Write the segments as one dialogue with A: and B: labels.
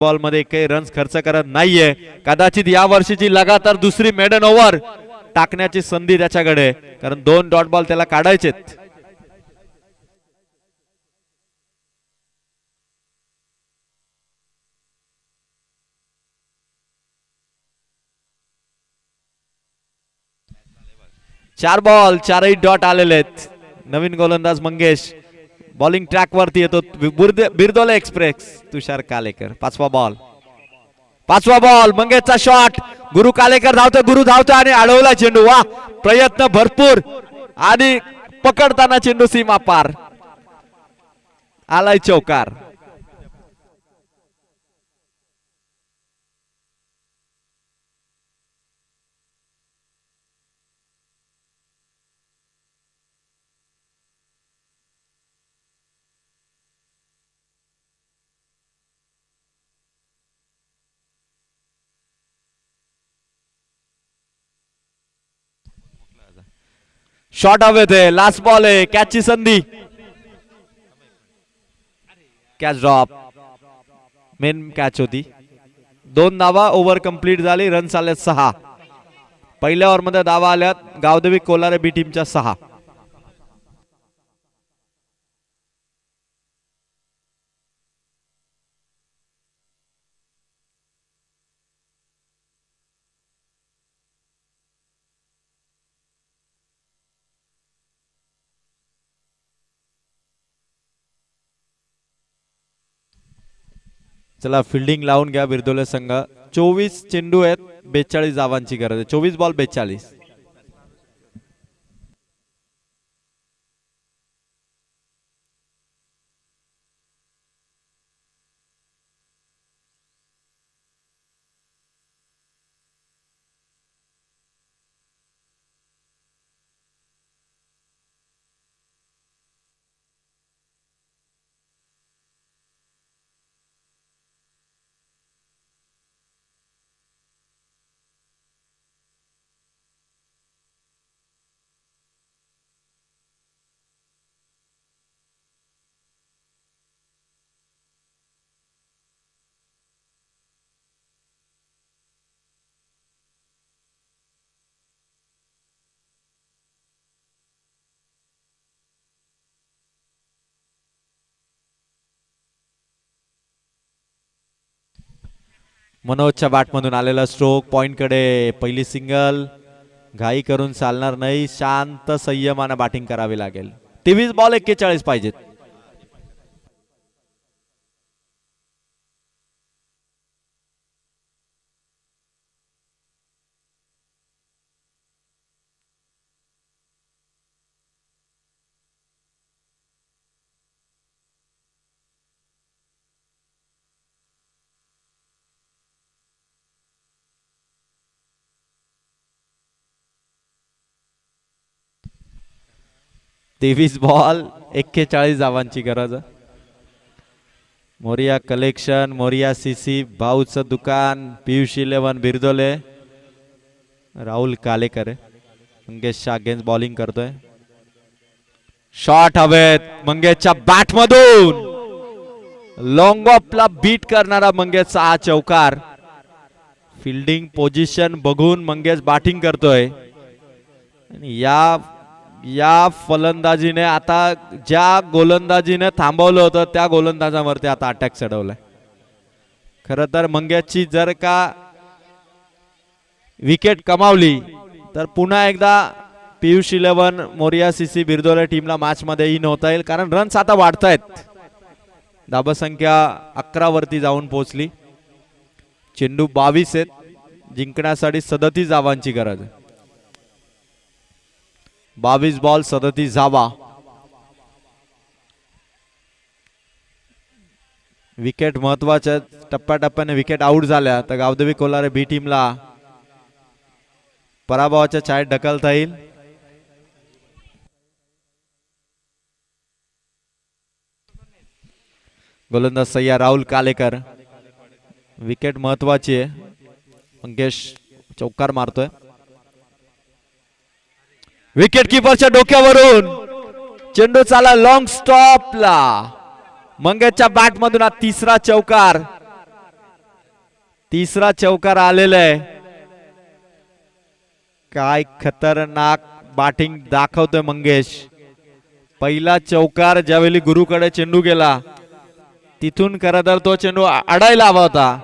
A: Ball मध्ये काही runs खर्च करत नाहीये. कदाचित या वर्षीची लगातार दुसरी मेडन ओव्हर टाकण्याची संधी त्याच्याकडे, कारण 2 डॉट बॉल त्याला काढायचेत. चार बॉल 4ही डॉट आलेले आहेत. नवीन गोलंदाज मंगेश बॉलिंग ट्रॅक वरती येतो. बिरदोले एक्सप्रेस तुषार कालेकर. पाचवा बॉल मंगेशचा शॉट. गुरु कालेकर धावतोय, गुरु धावतोय आणि अडवला चेंडू. वा, प्रयत्न भरपूर आणि पकडताना चेंडू सीमा पार. आलाय चौकार. शॉट हवेत आहे. लास्ट बॉल आहे. कॅचची संधी. Catch drop. मेन कॅच होती. 2 धावा. ओव्हर कंप्लीट झाली. रन्स आले 6. पहिल्या ओव्हर मध्ये धावा आल्यात गावदेवी कोलारे बी टीमच्या 6. चला फिल्डिंग लावून घ्या बिरदोले संघ. 24 चेंडू आहेत. 42 धावांची गरज आहे. 24 बॉल 42. मनोजच्या बॅटमधून आलेला स्ट्रोक. पॉइंट कडे पहिली सिंगल. घाई करून चालणार नाही. शांत संयमाने बॅटिंग करावी लागेल. 23 बॉल 41 पाहिजेत. तेवीस बॉल 41 धावांची गरज. मोरिया कलेक्शन, मोरिया सीसी, भाऊचं दुकान, पीयूष 11 बिरदोले, राहुल कालेकर. मंगेश अगेन्स्ट बॉलिंग करतोय. शॉट हवेत मंगेशच्या बॅट मधून. लॉंग ऑफला बीट करणारा मंगेशचा हा चौकार. फिल्डिंग पोझिशन बघून मंगेश बॅटिंग करतोय. आणि या फलंदाजीने आता ज्या गोलंदाजीने थांबवलं होतं त्या गोलंदाजावरती आता अटॅक चढवलाय. खरं तर मंगेशची जर का विकेट कमावली तर पुन्हा एकदा पीयूष 11 मोरिया सीसी बिरदोले टीमला मॅच मध्ये इन होता येईल, कारण रन्स आता वाढतायत. धाबसंख्या 11 वरती जाऊन पोहोचली. चेंडू 22 आहेत. जिंकण्यासाठी 37 धावांची गरज आहे. 22 बॉल 37 धावा. विकेट महत्वाच्या. टप्प्याटप्प्याने विकेट आउट झाल्या तर गावदेवी कोलारे बी टीमला पराभवाच्या छायेत ढकलता येईल. गोलंदाज सय्या राहुल कालेकर. विकेट महत्वाची आहे. मंगेश चौकार मारतोय. विकेट कीपरच्या डोक्यावरून चेंडू चाला लॉंग स्टॉपला. मंगेशच्या बॅट मधून हा तिसरा चौकार. तिसरा चौकार आलेला आहे. काय खतरनाक बॅटिंग दाखवतोय मंगेश. पहिला चौकार ज्यावेळी गुरुकडे चेंडू गेला तिथून खरं तर तो चेंडू अडायला हवा होता,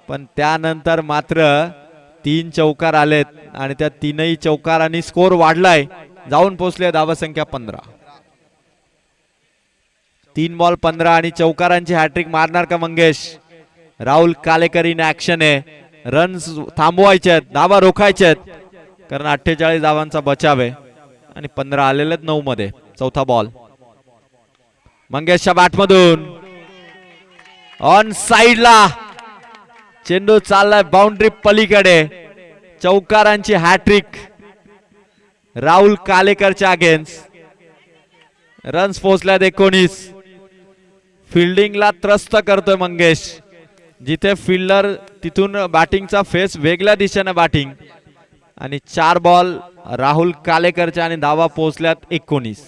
A: पण त्यानंतर मात्र 3 चौकार आलेत आणि त्या 3ही चौकारांनी स्कोर वाढलाय. जाऊन पोहोचले धावसंख्या 15. 3 बॉल 15 आणि चौकारांची हॅट्रिक मारणार का मंगेश? राहुल कालेकर इन ऍक्शन आहे. रन्स थांबवायचे आहेत, धावा रोखायचे आहेत, कारण 48 धावांचा बचाव आहे आणि 15 आलेले आहेत 9 मध्ये. चौथा बॉल मंगेशच्या बॅटमधून ऑन साइडला चेंडू चाललाय बाउंड्री पलीकडे. चौकारांची हॅट्रिक राहुल कालेकरच्या अगेन्स्ट. रन्स पोहोचल्यात 19. फिल्डिंगला त्रस्त करतोय मंगेश. जिथे फिल्डर तिथून बॅटिंगचा फेस वेगळ्या दिशेने बॅटिंग. आणि 4 बॉल राहुल कालेकरच्या आणि धावा पोहोचल्यात 19.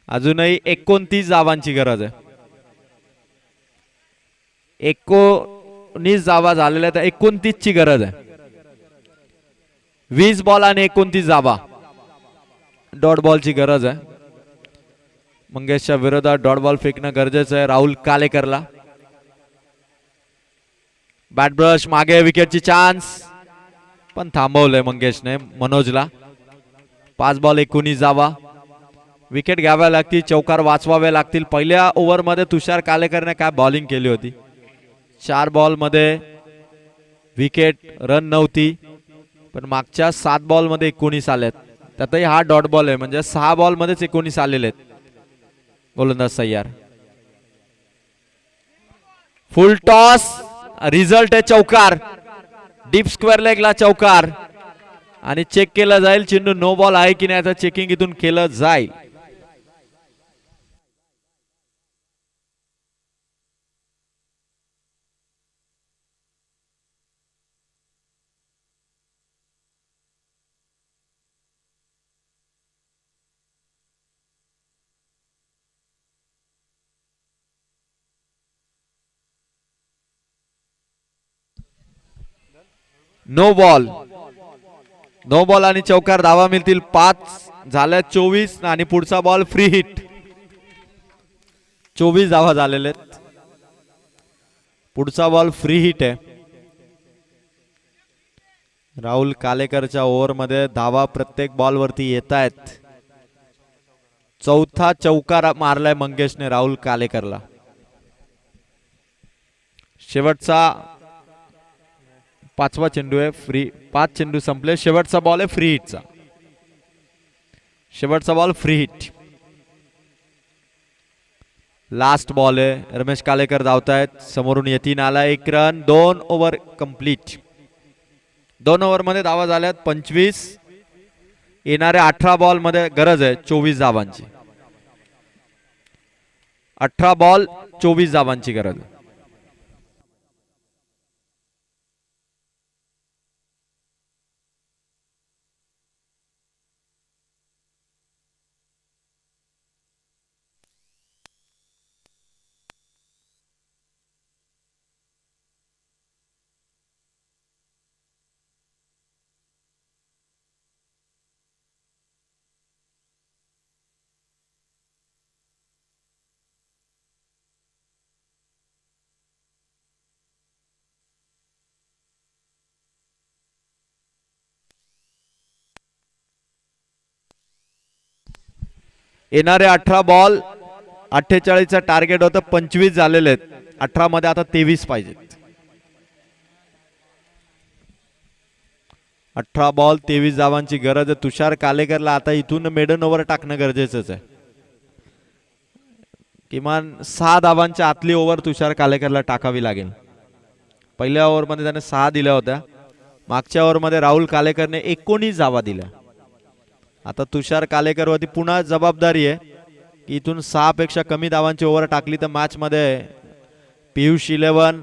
A: अजूनही 29 धावांची गरज आहे. 19 धावा झालेल्या तर 29 ची गरज आहे. 20 बॉल आणि 29 धावा. डॉट बॉलची गरज आहे. मंगेशच्या विरोधात डॉट बॉल फेकणं गरजेचं आहे राहुल कालेकरला. बॅट ब्रश मागे, विकेटची चान्स, पण थांबवलंय मंगेशने मनोजला. 5 बॉल 19 धावा. विकेट घ्याव्या लागतील, चौकार वाचवावे लागतील. पहिल्या ओव्हर मध्ये तुषार कालेकरने काय बॉलिंग केली होती. 4 बॉल मध्ये विकेट, रन नव्हती, पण मागच्या 7 बॉल मध्ये 19 आलेत. त्यातही हा डॉट बॉल आहे, म्हणजे 6 बॉल मध्येच 19 आलेले आहेत. गोलंदाज सय्यार. फुल टॉस, रिझल्ट आहे चौकार. डीप स्क्वेअर लेगला चौकार आणि चेक केलं जाईल चेंडू नो बॉल आहे की नाही, याचं चेकिंग इथून केलं जाईल. No ball. नो बॉल आणि चौकार. धावा मिळतील 5 झाल्या 24 आणि पुढचा बॉल फ्री हिट. 24 धावा झालेले आहेत. पुढचा बॉल फ्री हिट आहे. राहुल कालेकरच्या ओव्हर मध्ये धावा प्रत्येक बॉल वरती येत आहेत. चौथा चौकार मारलाय मंगेशने राहुल कालेकरला. शेवटचा 5वा चेंडू आहे. फ्री 5 चेंडू संपले. शेवटचा बॉल आहे फ्री हिटचा. शेवटचा ball free hit. Last ball आहे. रमेश कालेकर धावतायत. समोरून यतीन आला. 1 रन. 2 over complete. 2 ओव्हर मध्ये धावा झाल्यात 25. येणाऱ्या 18 बॉल मध्ये गरज आहे 24 धावांची. 18 बॉल 24 धावांची गरज आहे. येणारे 18 बॉल 48चा टार्गेट होतं. 25 झालेले आहेत. 18 मध्ये आता 23 पाहिजेत. 18 बॉल 23 धावांची गरज आहे. तुषार कालेकरला आता इथून मेडन ओव्हर टाकणं गरजेचंच आहे. किमान 6 धावांच्या आतली ओव्हर तुषार कालेकरला टाकावी लागेल. पहिल्या ओव्हर मध्ये त्याने 6 दिल्या होत्या. मागच्या ओव्हर मध्ये राहुल कालेकरने 19 धावा दिल्या. आता तुषार कालेकर वरती पुन्हा जबाबदारी आहे की इथून 6 पेक्षा कमी धावांची ओव्हर टाकली तर मॅच मध्ये पियुष 11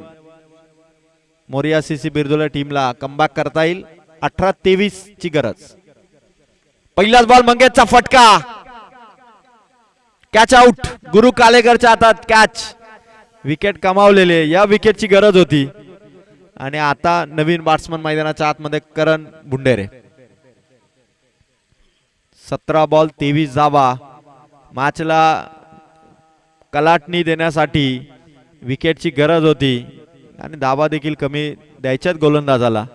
A: मोरिया सीसी बिरदुले टीमला कमबॅक करता येईल. 18-23 ची गरज. पहिलाच बॉल मंगेशचा फटका. Catch out. गुरु कालेकरच्या हातात कॅच. विकेट कमावलेले, या विकेटची गरज होती. आणि आता नवीन बॅट्समन मैदानाच्या आतमध्ये करण बुंडेरे. 17 बॉल 23 धावा. मॅचला कलाटणी देण्यासाठी विकेटची गरज होती आणि धावा देखील कमी द्यायच्याच गोलंदाजाला.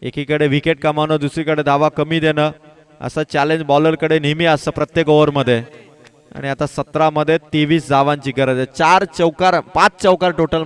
A: एकीकडे विकेट कमावणं, दुसरीकडे धावा कमी देणं, असं चॅलेंज बॉलरकडे नेहमी असतं प्रत्येक ओव्हरमध्ये. आणि आता 17 मध्ये 23 धावांची गरज आहे. 4 चौकार 5 चौकार टोटल